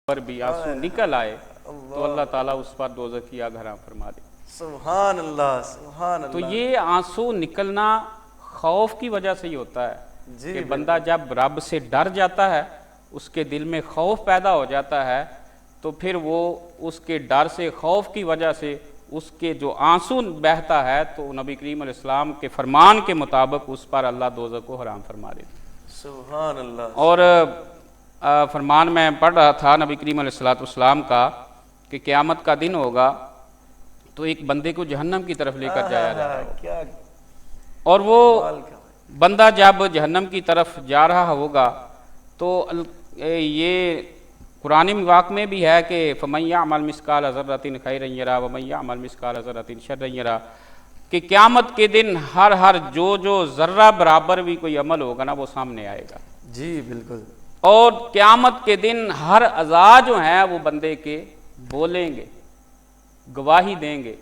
پر بھی آنسو نکل آئے تو اللہ تعالیٰ اس پر دوزخ کی آگ حرام فرما دے. سبحان اللہ سبحان اللہ. تو یہ آنسو نکلنا خوف کی وجہ سے ہی ہوتا ہے کہ بندہ جب رب سے ڈر جاتا ہے، اس کے دل میں خوف پیدا ہو جاتا ہے، تو پھر وہ اس کے ڈر سے، خوف کی وجہ سے اس کے جو آنسو بہتا ہے تو نبی کریم علیہ السلام کے فرمان کے مطابق اس پر اللہ دوزخ کو حرام فرما دیتا. سبحان اللہ. اور فرمان میں پڑھ رہا تھا نبی کریم علیہ السلام کا کہ قیامت کا دن ہوگا تو ایک بندے کو جہنم کی طرف لے کر جایا جائے گا، اور وہ بندہ جب جہنم کی طرف جا رہا ہوگا تو یہ قرآن واقع میں بھی ہے کہ فَمَن يَعْمَلْ مِثْقَالَ ذَرَّةٍ خَيْرًا يَرَهُ وَمَن يَعْمَلْ مِثْقَالَ ذَرَّةٍ شَرًّا يَرَهُ، کہ قیامت کے دن ہر جو ذرہ برابر بھی کوئی عمل ہوگا نا وہ سامنے آئے گا. جی بالکل. اور قیامت کے دن ہر اعضاء جو ہیں وہ بندے کے بولیں گے، گواہی دیں گے.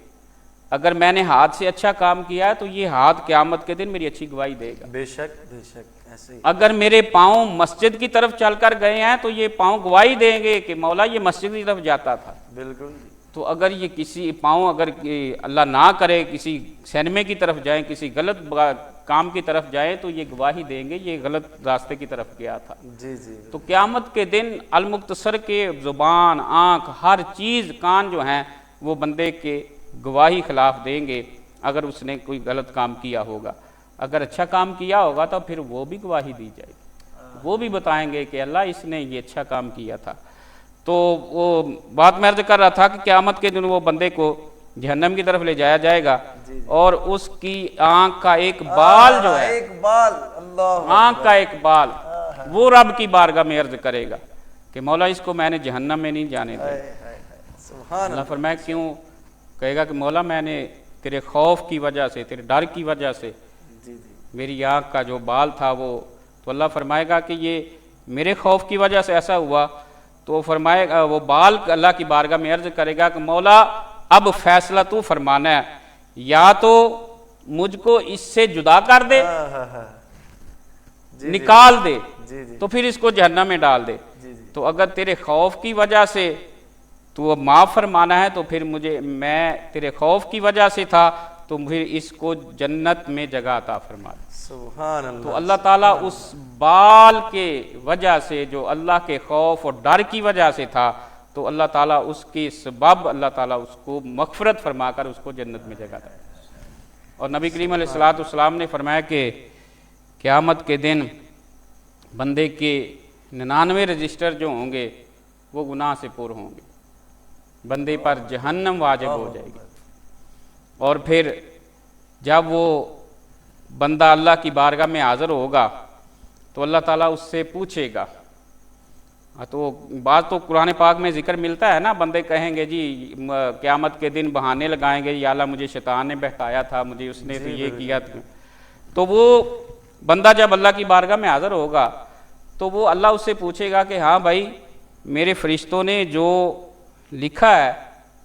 اگر میں نے ہاتھ سے اچھا کام کیا ہے تو یہ ہاتھ قیامت کے دن میری اچھی گواہی دے گا. بے شک بے شک ایسے ہی. اگر میرے پاؤں مسجد کی طرف چل کر گئے ہیں تو یہ پاؤں گواہی دیں گے کہ مولا یہ مسجد کی طرف جاتا تھا. بالکل. تو اگر یہ کسی پاؤں اگر اللہ نہ کرے کسی سینمے کی طرف جائیں، کسی غلط کام کی طرف جائیں تو یہ گواہی دیں گے یہ غلط راستے کی طرف گیا تھا. جی جی. تو قیامت کے دن المختصر کے زبان، آنکھ، ہر چیز، کان جو ہیں وہ بندے کے گواہی خلاف دیں گے اگر اس نے کوئی غلط کام کیا ہوگا. اگر اچھا کام کیا ہوگا تو پھر وہ بھی گواہی دی جائے گی، وہ بھی بتائیں گے کہ اللہ اس نے یہ اچھا کام کیا تھا. تو وہ بات میں عرض کر رہا تھا کہ قیامت کے دن وہ بندے کو جہنم کی طرف لے جایا جائے گا اور اس کی آنکھ کا ایک بال جو ہے، ایک بال، اللہ آنکھ کا ایک بال، وہ رب کی بارگاہ میں عرض کرے گا کہ مولا اس کو میں نے جہنم میں نہیں جانے دیا. سبحان اللہ فرمائے کیوں؟ کہے گا کہ مولا میں نے تیرے خوف کی وجہ سے، تیرے ڈر کی وجہ سے میری آنکھ کا جو بال تھا وہ، تو اللہ فرمائے گا کہ یہ میرے خوف کی وجہ سے ایسا ہوا. تو وہ فرمائے گا، وہ بال اللہ کی بارگاہ میں عرض کرے گا کہ مولا اب فیصلہ تو فرمانا ہے، یا تو مجھ کو اس سے جدا کر دے، نکال دے، تو پھر اس کو جہنم میں ڈال دے. تو اگر تیرے خوف کی وجہ سے تو معاف فرمانا ہے تو پھر میں تیرے خوف کی وجہ سے تھا تو پھر اس کو جنت میں جگہ عطا فرما دے. سبحان اللہ. تو اللہ تعالیٰ اس بال کے وجہ سے جو اللہ کے خوف اور ڈر کی وجہ سے تھا تو اللہ تعالیٰ اس کے سبب اللہ تعالیٰ اس کو مغفرت فرما کر اس کو جنت میں جگہ دے. اور نبی کریم علیہ السلام نے فرمایا کہ قیامت کے دن بندے کے 99 رجسٹر جو ہوں گے وہ گناہ سے پر ہوں گے، بندے پر جہنم واجب ہو جائے گی. اور پھر جب وہ بندہ اللہ کی بارگاہ میں حاضر ہوگا تو اللہ تعالیٰ اس سے پوچھے گا. تو بات تو قرآن پاک میں ذکر ملتا ہے نا، بندے کہیں گے جی قیامت کے دن بہانے لگائیں گے، یا اللہ مجھے شیطان نے بہکایا تھا، مجھے اس نے تو یہ کیا تھا. تو وہ بندہ جب اللہ کی بارگاہ میں حاضر ہوگا تو وہ اللہ اس سے پوچھے گا کہ ہاں بھائی میرے فرشتوں نے جو لکھا ہے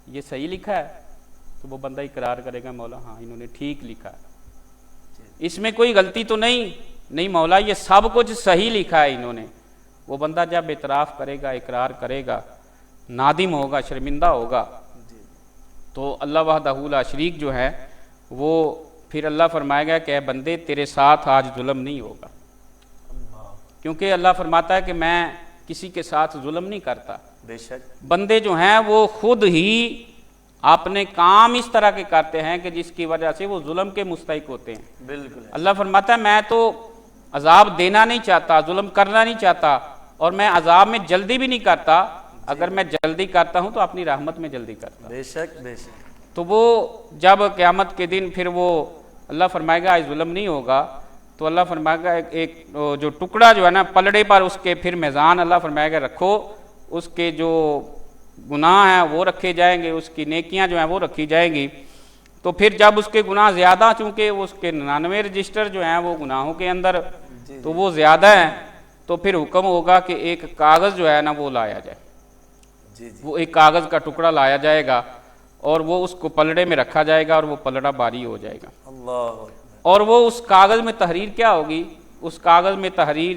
یہ صحیح لکھا ہے؟ تو وہ بندہ اقرار کرے گا مولا ہاں انہوں نے ٹھیک لکھا ہے، اس میں کوئی غلطی تو نہیں مولا یہ سب کچھ صحیح لکھا ہے انہوں نے. وہ بندہ جب اعتراف کرے گا، اقرار کرے گا، نادم ہوگا، شرمندہ ہوگا، تو اللہ وحدہ لا شریک جو ہے وہ پھر اللہ فرمائے گا کہ اے بندے تیرے ساتھ آج ظلم نہیں ہوگا، کیونکہ اللہ فرماتا ہے کہ میں کسی کے ساتھ ظلم نہیں کرتا. بے شک بندے جو ہیں وہ خود ہی اپنے کام اس طرح کے کرتے ہیں کہ جس کی وجہ سے وہ ظلم کے مستحق ہوتے ہیں. بالکل. اللہ فرماتا ہے میں تو عذاب دینا نہیں چاہتا، ظلم کرنا نہیں چاہتا، اور میں عذاب میں جلدی بھی نہیں کرتا. اگر میں جلدی کرتا ہوں تو اپنی رحمت میں جلدی کرتا. بے شک بے شک. تو وہ جب قیامت کے دن پھر وہ اللہ فرمائے گا آج ظلم نہیں ہوگا تو اللہ فرمائے گا ایک جو ٹکڑا جو ہے نا پلڑے پر اس کے پھر میزان اللہ فرمائے گا رکھو، اس کے جو گناہ ہیں وہ رکھے جائیں گے، اس کی نیکیاں جو ہیں وہ رکھی جائیں گی. تو پھر جب اس کے گناہ زیادہ، چونکہ اس کے 99 رجسٹر جو ہیں وہ گناہوں کے اندر تو وہ زیادہ ہیں، تو پھر حکم ہوگا کہ ایک کاغذ جو ہے نا وہ لایا جائے. وہ ایک کاغذ کا ٹکڑا لایا جائے گا اور وہ اس کو پلڑے میں رکھا جائے گا اور وہ پلڑا باری ہو جائے گا. اللہ. اور وہ اس کاغذ میں تحریر کیا ہوگی؟ اس کاغذ میں تحریر